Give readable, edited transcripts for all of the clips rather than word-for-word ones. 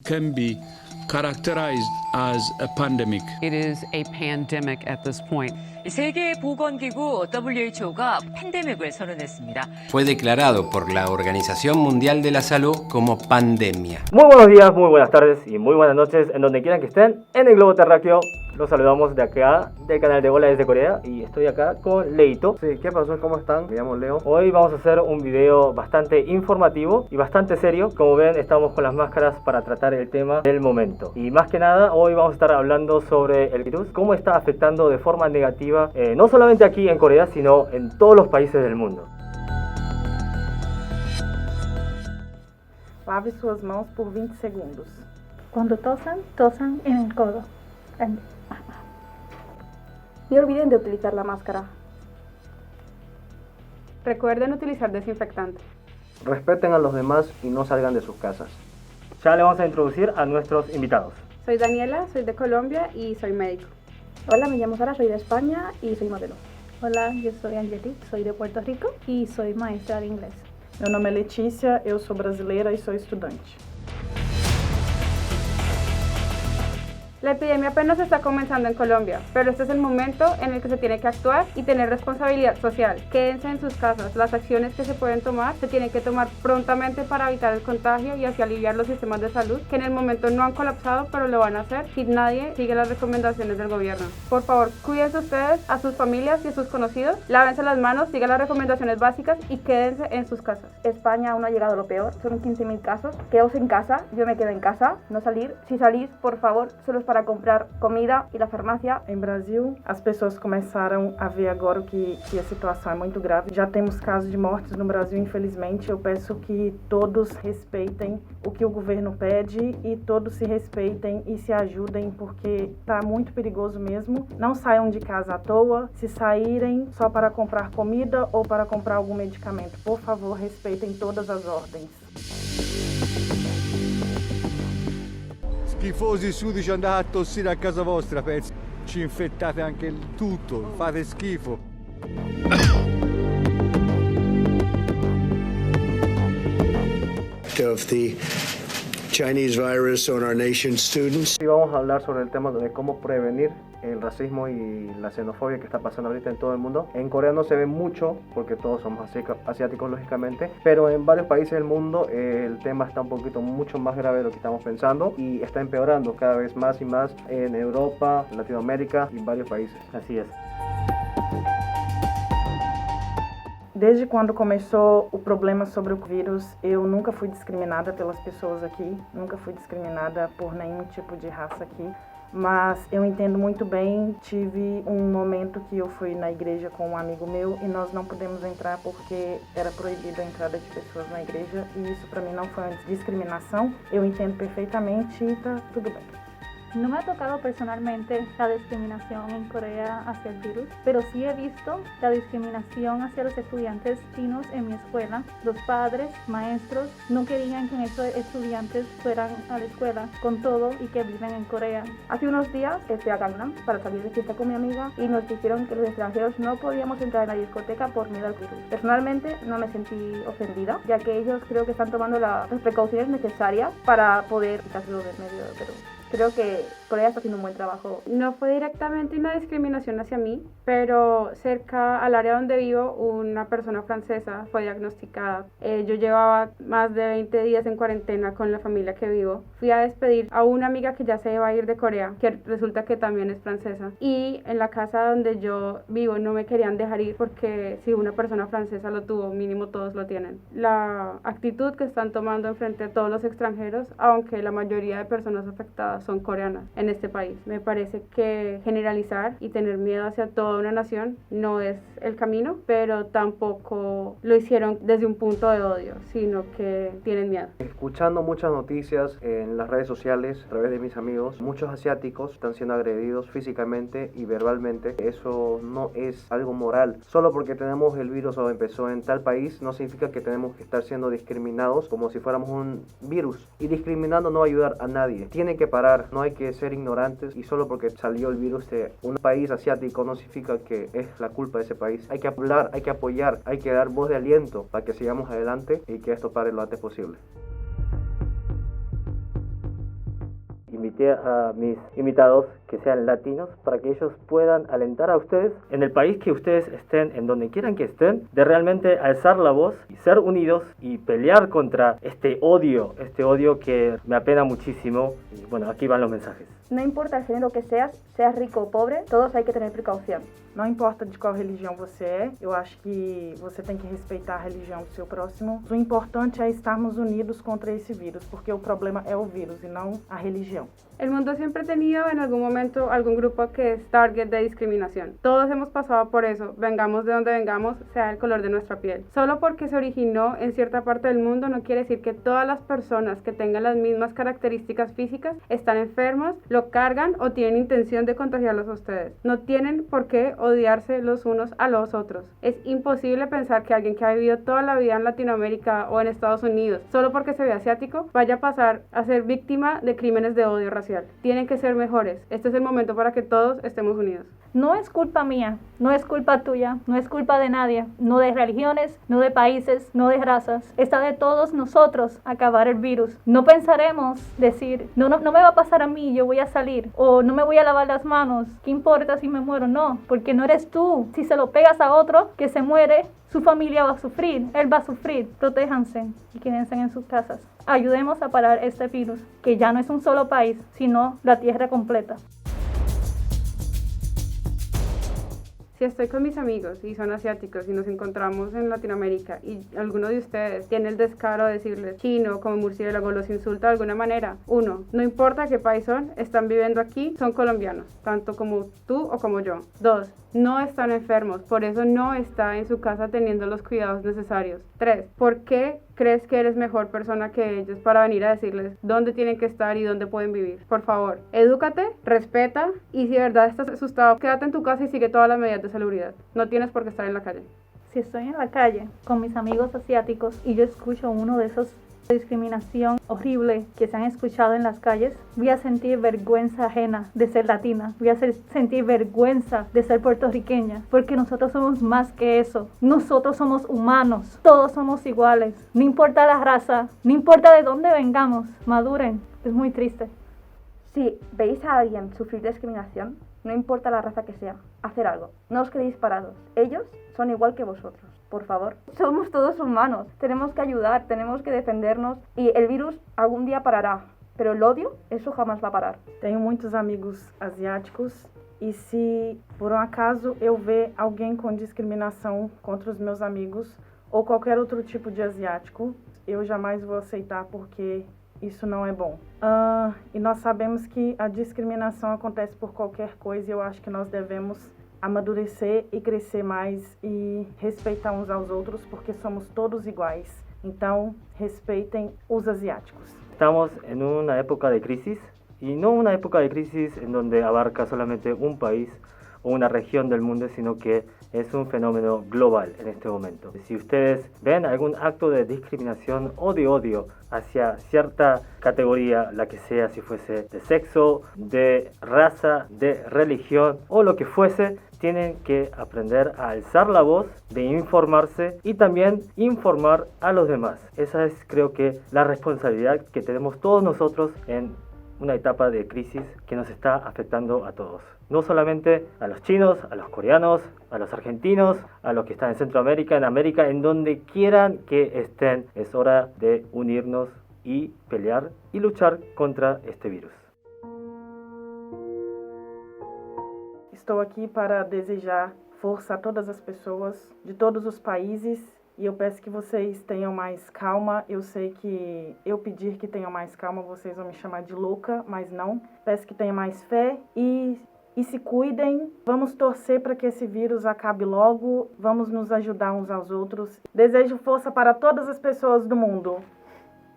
can be characterized as a pandemic. It is a pandemic at this point. 세계보건기구 WHO가 팬데믹을 선언했습니다. Fue declarado por la Organización Mundial de la Salud como pandemia. Muy buenos días, muy buenas tardes y muy buenas noches en donde quieran que estén en el globo terráqueo. Los saludamos de acá, del canal de Hola desde Corea, y estoy acá con Leito. Sí, ¿qué pasó? ¿Cómo están? Me llamo Leo. Hoy vamos a hacer un video bastante informativo y bastante serio. Como ven, estamos con las máscaras para tratar el tema del momento. Y más que nada, hoy vamos a estar hablando sobre el virus, cómo está afectando de forma negativa, no solamente aquí en Corea, sino en todos los países del mundo. Lave suas mãos por 20 segundos. Cuando tosan, tosan en el codo. No olviden de utilizar la máscara. Recuerden utilizar desinfectante. Respeten a los demás y no salgan de sus casas. Ya le vamos a introducir a nuestros invitados. Soy Daniela, soy de Colombia y soy médico. Hola, me llamo Sara, soy de España y soy modelo. Hola, yo soy Angelique, soy de Puerto Rico y soy maestra de inglés. Meu nome é Letícia, eu sou brasileira e sou estudante. La epidemia apenas está comenzando en Colombia, pero este es el momento en el que se tiene que actuar y tener responsabilidad social. Quédense en sus casas. Las acciones que se pueden tomar se tienen que tomar prontamente para evitar el contagio y así aliviar los sistemas de salud que en el momento no han colapsado, pero lo van a hacer si nadie sigue las recomendaciones del gobierno. Por favor, cuídense ustedes, a sus familias y a sus conocidos, lávense las manos, sigan las recomendaciones básicas y quédense en sus casas. España aún no ha llegado a lo peor, son 15.000 casos. Quedaos en casa, yo me quedo en casa, no salir. Si salís, por favor, solo para comprar comida e na farmácia. Em Brasil, as pessoas começaram a ver agora que a situação é muito grave. Já temos casos de mortes no Brasil, infelizmente. Eu peço que todos respeitem o que o governo pede e todos se respeitem e se ajudem, porque está muito perigoso mesmo. Não saiam de casa à toa. Se saírem só para comprar comida ou para comprar algum medicamento, por favor, respeitem todas as ordens. Schifosi sudici, andate a tossire a casa vostra, pensi, ci infettate anche il tutto, fate schifo. Of the Chinese virus on our nation's students. Hoy vamos a hablar sobre el tema de cómo prevenir el racismo y la xenofobia que está pasando ahorita en todo el mundo. En Corea no se ve mucho porque todos somos asiáticos lógicamente, pero en varios países del mundo el tema está un poquito mucho más grave de lo que estamos pensando y está empeorando cada vez más y más en Europa, Latinoamérica y varios países. Así es. Desde quando começou o problema sobre o vírus, eu nunca fui discriminada pelas pessoas aqui, nunca fui discriminada por nenhum tipo de raça aqui, mas eu entendo muito bem. Tive um momento que eu fui na igreja com um amigo meu e nós não pudemos entrar porque era proibida a entrada de pessoas na igreja e isso para mim não foi uma discriminação. Eu entendo perfeitamente e tá tudo bem. No me ha tocado personalmente la discriminación en Corea hacia el virus, pero sí he visto la discriminación hacia los estudiantes chinos en mi escuela. Los padres, maestros, no querían que esos estudiantes fueran a la escuela con todo y que viven en Corea. Hace unos días fui a Gangnam para salir de fiesta con mi amiga y nos dijeron que los extranjeros no podíamos entrar en la discoteca por miedo al virus. Personalmente no me sentí ofendida, ya que ellos creo que están tomando las precauciones necesarias para poder quitárselo del medio, pero creo que Corea está haciendo un buen trabajo. No fue directamente una discriminación hacia mí, pero cerca al área donde vivo, una persona francesa fue diagnosticada. Yo llevaba más de 20 días en cuarentena con la familia que vivo. Fui a despedir a una amiga que ya se iba a ir de Corea, que resulta que también es francesa. Y en la casa donde yo vivo no me querían dejar ir porque si una persona francesa lo tuvo, mínimo todos lo tienen. La actitud que están tomando frente a todos los extranjeros, aunque la mayoría de personas afectadas son coreanas en este país. Me parece que generalizar y tener miedo hacia toda una nación no es el camino, pero tampoco lo hicieron desde un punto de odio, sino que tienen miedo. Escuchando muchas noticias en las redes sociales a través de mis amigos, muchos asiáticos están siendo agredidos físicamente y verbalmente. Eso no es algo moral. Solo porque tenemos el virus o empezó en tal país no significa que tenemos que estar siendo discriminados como si fuéramos un virus. Y discriminando no va a ayudar a nadie. Tiene que parar, no hay que ser ignorantes y solo porque salió el virus de un país asiático no significa que es la culpa de ese país. Hay que hablar, hay que apoyar, hay que dar voz de aliento para que sigamos adelante y que esto pare lo antes posible. invité a mis invitados que sean latinos para que ellos puedan alentar a ustedes en el país que ustedes estén, en donde quieran que estén, de realmente alzar la voz y ser unidos y pelear contra este odio que me apena muchísimo. Y bueno, aquí van los mensajes. No importa el género que seas rico o pobre, todos hay que tener precaución. Não importa de qual religião você é, eu acho que você tem que respeitar a religião do seu próximo. O importante é estarmos unidos contra esse vírus, porque o problema é o vírus e não a religião. El mundo siempre ha tenido en algún momento algún grupo que es target de discriminación. Todos hemos pasado por eso, vengamos de donde vengamos, sea el color de nuestra piel. Solo porque se originó en cierta parte del mundo no quiere decir que todas las personas que tengan las mismas características físicas están enfermas, lo cargan o tienen intención de contagiarlos a ustedes. No tienen por qué odiarse los unos a los otros. Es imposible pensar que alguien que ha vivido toda la vida en Latinoamérica o en Estados Unidos, solo porque se ve asiático, vaya a pasar a ser víctima de crímenes de odio racial. Tienen que ser mejores. Este es el momento para que todos estemos unidos. No es culpa mía, no es culpa tuya, no es culpa de nadie, no de religiones, no de países, no de razas. Está de todos nosotros acabar el virus. No pensaremos decir, no me va a pasar a mí, yo voy a salir, o no me voy a lavar las manos, ¿qué importa si me muero? No, porque no eres tú. Si se lo pegas a otro que se muere, su familia va a sufrir, él va a sufrir. Protéjanse y quédense en sus casas. Ayudemos a parar este virus, que ya no es un solo país, sino la tierra completa. Si estoy con mis amigos y son asiáticos y nos encontramos en Latinoamérica y alguno de ustedes tiene el descaro de decirles chino, como murciélago, los insulta de alguna manera, 1. No importa qué país son, están viviendo aquí, son colombianos, tanto como tú o como yo. 2. No están enfermos, por eso no está en su casa teniendo los cuidados necesarios. 3. ¿Por qué crees que eres mejor persona que ellos para venir a decirles dónde tienen que estar y dónde pueden vivir? Por favor, edúcate, respeta y si de verdad estás asustado, quédate en tu casa y sigue todas las medidas de salubridad. No tienes por qué estar en la calle. Si estoy en la calle con mis amigos asiáticos y yo escucho uno de esos discriminación horrible que se han escuchado en las calles, voy a sentir vergüenza ajena de ser latina, voy a sentir vergüenza de ser puertorriqueña, porque nosotros somos más que eso, nosotros somos humanos, todos somos iguales, no importa la raza, no importa de dónde vengamos, maduren, es muy triste. Si veis a alguien sufrir discriminación, no importa la raza que sea, hacer algo, no os quedéis parados, ellos son igual que vosotros. Por favor, somos todos humanos, tenemos que ayudar, tenemos que defendernos y el virus algún día parará, pero el odio, eso jamás va a parar. Tenho muitos amigos asiáticos e se por um acaso eu ver alguém com discriminação contra os meus amigos ou qualquer outro tipo de asiático, eu jamais vou aceitar porque isso não é bom. E nós sabemos que a discriminação acontece por qualquer coisa e eu acho que nós devemos amadurecer e crescer mais e respeitar uns aos outros porque somos todos iguais. Então, respeitem os asiáticos. Estamos en una época de crisis y no una época de crisis en donde abarca solamente un país o una región del mundo, sino que es un fenómeno global en este momento. Si ustedes ven algún acto de discriminación o de odio hacia cierta categoría, la que sea, si fuese de sexo, de raza, de religión o lo que fuese, tienen que aprender a alzar la voz, de informarse y también informar a los demás. Esa es, creo que, la responsabilidad que tenemos todos nosotros en una etapa de crisis que nos está afectando a todos. No solamente a los chinos, a los coreanos, a los argentinos, a los que están en Centroamérica, en América, en donde quieran que estén. Es hora de unirnos y pelear y luchar contra este virus. Estou aqui para desejar força a todas as pessoas de todos os países e eu peço que vocês tenham mais calma. Eu sei que eu pedir que tenham mais calma, vocês vão me chamar de louca, mas não. Peço que tenham mais fé e se cuidem. Vamos torcer para que esse vírus acabe logo. Vamos nos ajudar uns aos outros. Desejo força para todas as pessoas do mundo.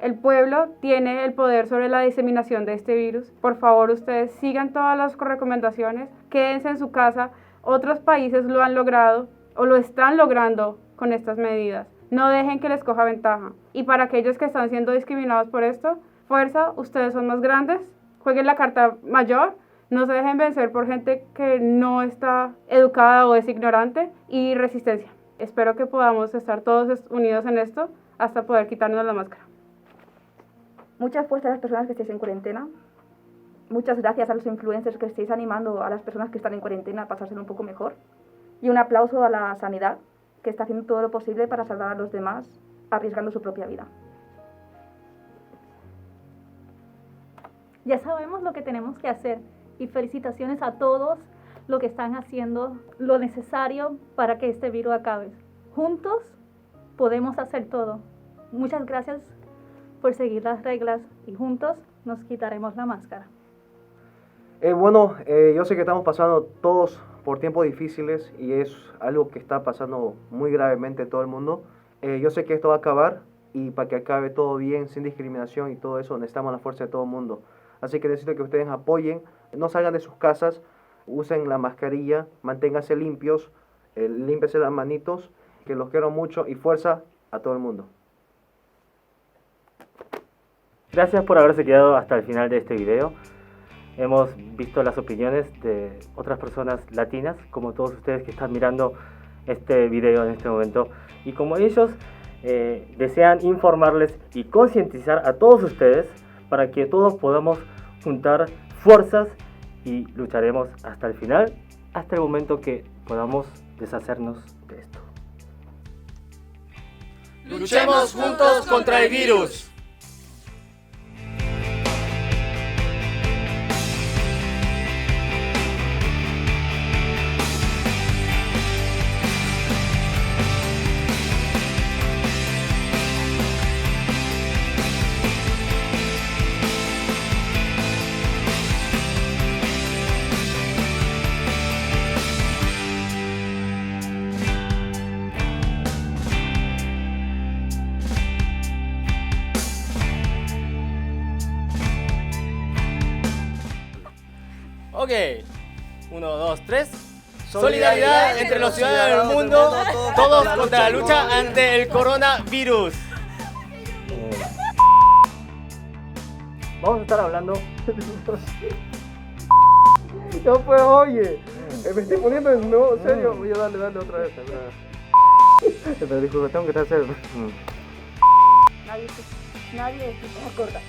El pueblo tiene el poder sobre la diseminación de este virus. Por favor, ustedes sigan todas las recomendaciones, quédense en su casa. Otros países lo han logrado o lo están logrando con estas medidas. No dejen que les coja ventaja. Y para aquellos que están siendo discriminados por esto, fuerza, ustedes son más grandes, jueguen la carta mayor, no se dejen vencer por gente que no está educada o es ignorante, y resistencia. Espero que podamos estar todos unidos en esto hasta poder quitarnos la máscara. Mucha fuerza a las personas que estéis en cuarentena Muchas gracias a los influencers que estáis animando a las personas que están en cuarentena a pasárselo un poco mejor. Y un aplauso a la sanidad, que está haciendo todo lo posible para salvar a los demás, arriesgando su propia vida. Ya sabemos lo que tenemos que hacer y felicitaciones a todos los que están haciendo lo necesario para que este virus acabe. Juntos podemos hacer todo. Muchas gracias por seguir las reglas y juntos nos quitaremos la máscara. Yo sé que estamos pasando todos por tiempos difíciles y es algo que está pasando muy gravemente en todo el mundo. Yo sé que esto va a acabar y para que acabe todo bien, sin discriminación y todo eso, necesitamos la fuerza de todo el mundo. Así que necesito que ustedes apoyen, no salgan de sus casas, usen la mascarilla, manténganse limpios, límpiense las manitos, que los quiero mucho y fuerza a todo el mundo. Gracias por haberse quedado hasta el final de este video. Hemos visto las opiniones de otras personas latinas, como todos ustedes que están mirando este video en este momento. Y como ellos desean informarles y concientizar a todos ustedes para que todos podamos juntar fuerzas y lucharemos hasta el final, hasta el momento que podamos deshacernos de esto. ¡Luchemos juntos contra el virus! Ok, 1, 2, 3. Solidaridad entre los ciudadanos del mundo, todos contra la lucha ante el coronavirus. Vamos a estar hablando. No pues oye, me estoy poniendo en nuevo, en serio, voy a darle otra vez. Pero disculpa, tengo que estar serio. Nadie se corta.